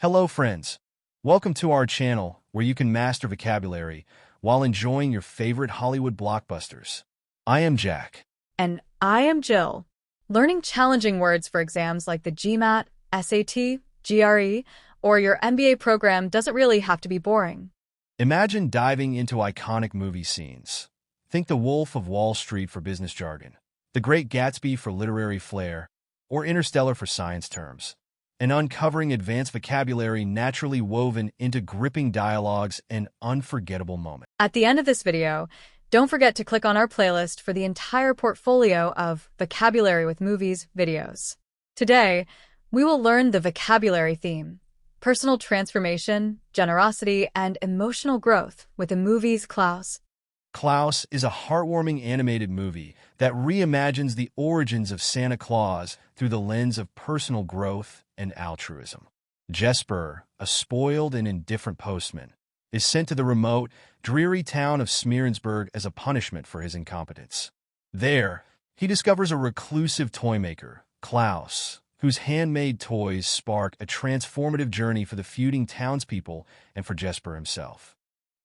Hello, friends. Welcome to our channel where you can master vocabulary while enjoying your favorite Hollywood blockbusters. I am Jack. And I am Jill. Learning challenging words for exams like the GMAT, SAT, GRE, or your MBA program doesn't really have to be boring. Imagine diving into iconic movie scenes. Think The Wolf of Wall Street for business jargon, The Great Gatsby for literary flair, or Interstellar for science terms, and uncovering advanced vocabulary naturally woven into gripping dialogues and unforgettable moments. At the end of this video, don't forget to click on our playlist for the entire portfolio of Vocabulary with Movies videos. Today, we will learn the vocabulary theme, personal transformation, generosity, and emotional growth with the movie's Klaus. Klaus is a heartwarming animated movie that reimagines the origins of Santa Claus through the lens of personal growth and altruism. Jesper, a spoiled and indifferent postman, is sent to the remote, dreary town of Smeerensburg as a punishment for his incompetence. There, he discovers a reclusive toymaker, Klaus, whose handmade toys spark a transformative journey for the feuding townspeople and for Jesper himself.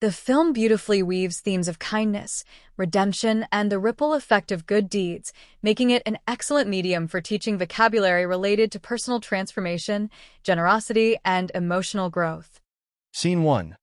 The film beautifully weaves themes of kindness, redemption, and the ripple effect of good deeds, making it an excellent medium for teaching vocabulary related to personal transformation, generosity, and emotional growth. Scene 1.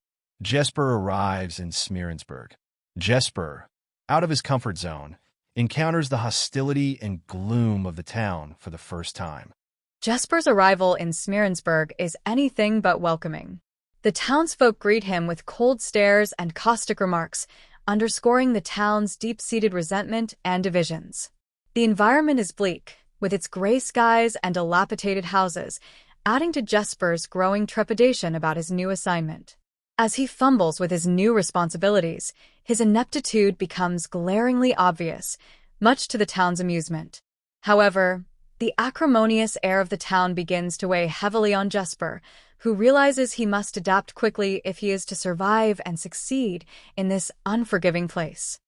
Jesper arrives in Smeerensburg. Jesper, out of his comfort zone, encounters the hostility and gloom of the town for the first time. Jesper's arrival in Smeerensburg is anything but welcoming. The townsfolk greet him with cold stares and caustic remarks, underscoring the town's deep-seated resentment and divisions. The environment is bleak, with its gray skies and dilapidated houses, adding to Jesper's growing trepidation about his new assignment. As he fumbles with his new responsibilities, his ineptitude becomes glaringly obvious, much to the town's amusement. However, the acrimonious air of the town begins to weigh heavily on Jesper, who realizes he must adapt quickly if he is to survive and succeed in this unforgiving place.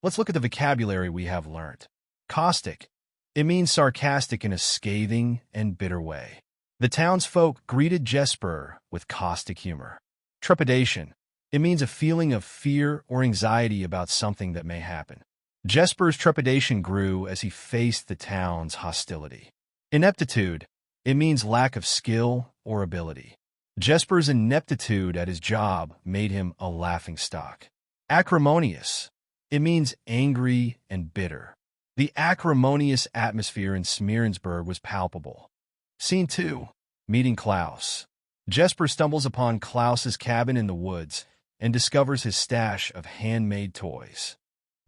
Let's look at the vocabulary we have learned. Caustic. It means sarcastic in a scathing and bitter way. The townsfolk greeted Jesper with caustic humor. Trepidation. It means a feeling of fear or anxiety about something that may happen. Jesper's trepidation grew as he faced the town's hostility. Ineptitude. It means lack of skill or ability. Jesper's ineptitude at his job made him a laughingstock. Acrimonious. It means angry and bitter. The acrimonious atmosphere in Smeerensburg was palpable. Scene 2. Meeting Klaus. Jesper stumbles upon Klaus's cabin in the woods and discovers his stash of handmade toys.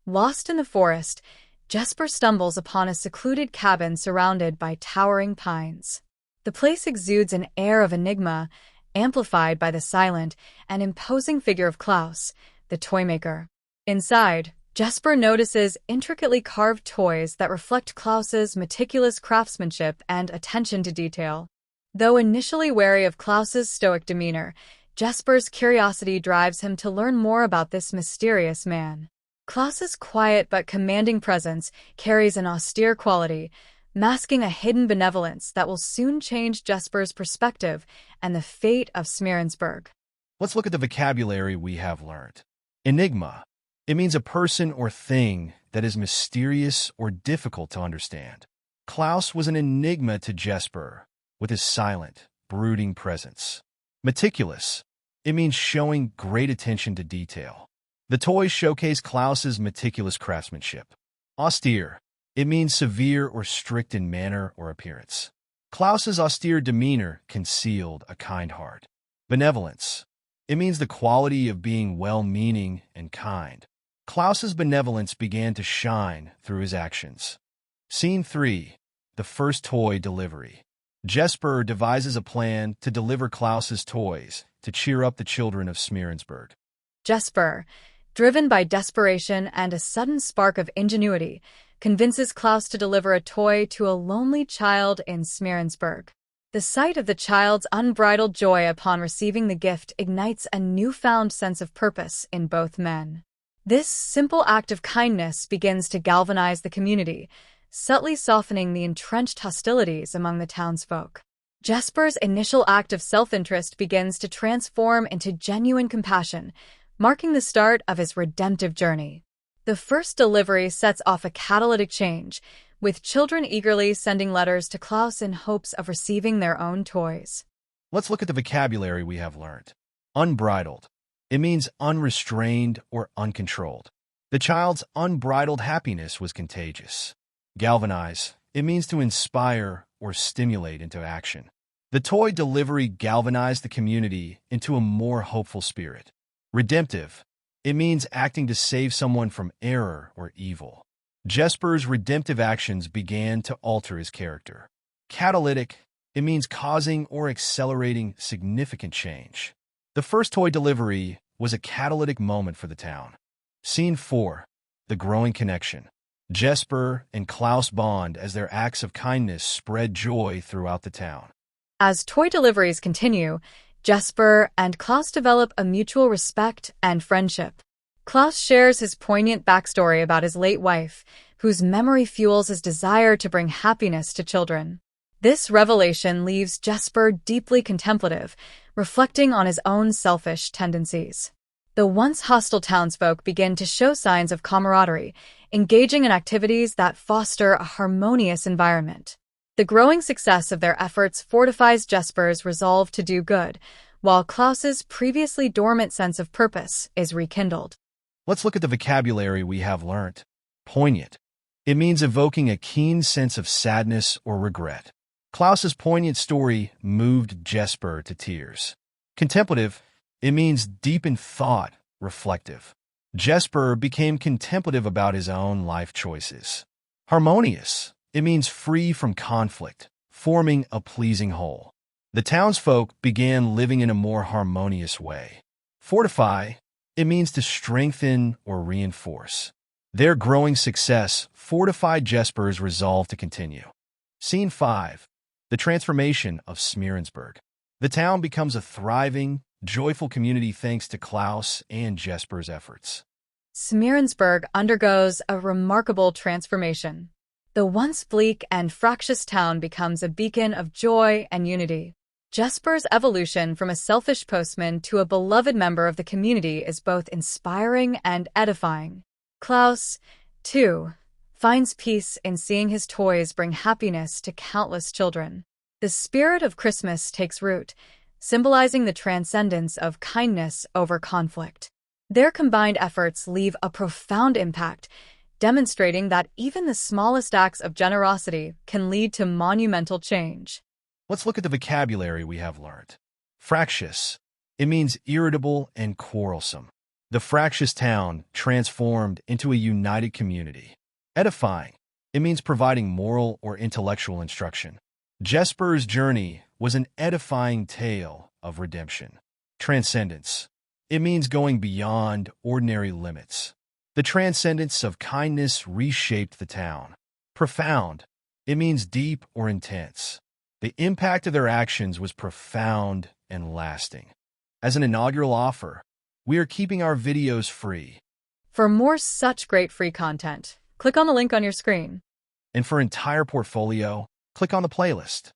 Lost in the forest, Jesper stumbles upon a secluded cabin surrounded by towering pines. The place exudes an air of enigma, amplified by the silent and imposing figure of Klaus, the toymaker. Inside, Jesper notices intricately carved toys that reflect Klaus's meticulous craftsmanship and attention to detail. Though initially wary of Klaus's stoic demeanor, Jesper's curiosity drives him to learn more about this mysterious man. Klaus's quiet but commanding presence carries an austere quality, masking a hidden benevolence that will soon change Jesper's perspective and the fate of Smeerensburg. Let's look at the vocabulary we have learned. Enigma. It means a person or thing that is mysterious or difficult to understand. Klaus was an enigma to Jesper, with his silent, brooding presence. Meticulous. It means showing great attention to detail. The toys showcase Klaus's meticulous craftsmanship. Austere. It means severe or strict in manner or appearance. Klaus's austere demeanor concealed a kind heart. Benevolence. It means the quality of being well-meaning and kind. Klaus's benevolence began to shine through his actions. Scene 3. The first toy delivery. Jesper devises a plan to deliver Klaus's toys to cheer up the children of Smeerensburg. Jesper, driven by desperation and a sudden spark of ingenuity, convinces Klaus to deliver a toy to a lonely child in Smeerensburg. The sight of the child's unbridled joy upon receiving the gift ignites a newfound sense of purpose in both men. This simple act of kindness begins to galvanize the community, subtly softening the entrenched hostilities among the townsfolk. Jesper's initial act of self-interest begins to transform into genuine compassion, marking the start of his redemptive journey. The first delivery sets off a catalytic change, with children eagerly sending letters to Klaus in hopes of receiving their own toys. Let's look at the vocabulary we have learned. Unbridled. It means unrestrained or uncontrolled. The child's unbridled happiness was contagious. Galvanize. It means to inspire or stimulate into action. The toy delivery galvanized the community into a more hopeful spirit. Redemptive. It means acting to save someone from error or evil. Jesper's redemptive actions began to alter his character. Catalytic. It means causing or accelerating significant change. The first toy delivery was a catalytic moment for the town. Scene 4. The growing connection. Jesper and Klaus bond as their acts of kindness spread joy throughout the town. As toy deliveries continue, Jesper and Klaus develop a mutual respect and friendship. Klaus shares his poignant backstory about his late wife, whose memory fuels his desire to bring happiness to children. This revelation leaves Jesper deeply contemplative, reflecting on his own selfish tendencies. The once hostile townsfolk begin to show signs of camaraderie, engaging in activities that foster a harmonious environment. The growing success of their efforts fortifies Jesper's resolve to do good, while Klaus's previously dormant sense of purpose is rekindled. Let's look at the vocabulary we have learned. Poignant. It means evoking a keen sense of sadness or regret. Klaus's poignant story moved Jesper to tears. Contemplative. It means deep in thought, reflective. Jesper became contemplative about his own life choices. Harmonious. It means free from conflict, forming a pleasing whole. The townsfolk began living in a more harmonious way. Fortify. It means to strengthen or reinforce. Their growing success fortified Jesper's resolve to continue. Scene 5. The transformation of Smeerensburg. The town becomes a thriving, joyful community thanks to Klaus and Jesper's efforts. Smeerensburg undergoes a remarkable transformation. The once bleak and fractious town becomes a beacon of joy and unity. Jesper's evolution from a selfish postman to a beloved member of the community is both inspiring and edifying. Klaus, too, finds peace in seeing his toys bring happiness to countless children. The spirit of Christmas takes root, symbolizing the transcendence of kindness over conflict. Their combined efforts leave a profound impact, demonstrating that even the smallest acts of generosity can lead to monumental change. Let's look at the vocabulary we have learned. Fractious. It means irritable and quarrelsome. The fractious town transformed into a united community. Edifying. It means providing moral or intellectual instruction. Jesper's journey was an edifying tale of redemption. Transcendence. It means going beyond ordinary limits. The transcendence of kindness reshaped the town. Profound. It means deep or intense. The impact of their actions was profound and lasting. As an inaugural offer, we are keeping our videos free. For more such great free content, click on the link on your screen. And for entire portfolio, click on the playlist.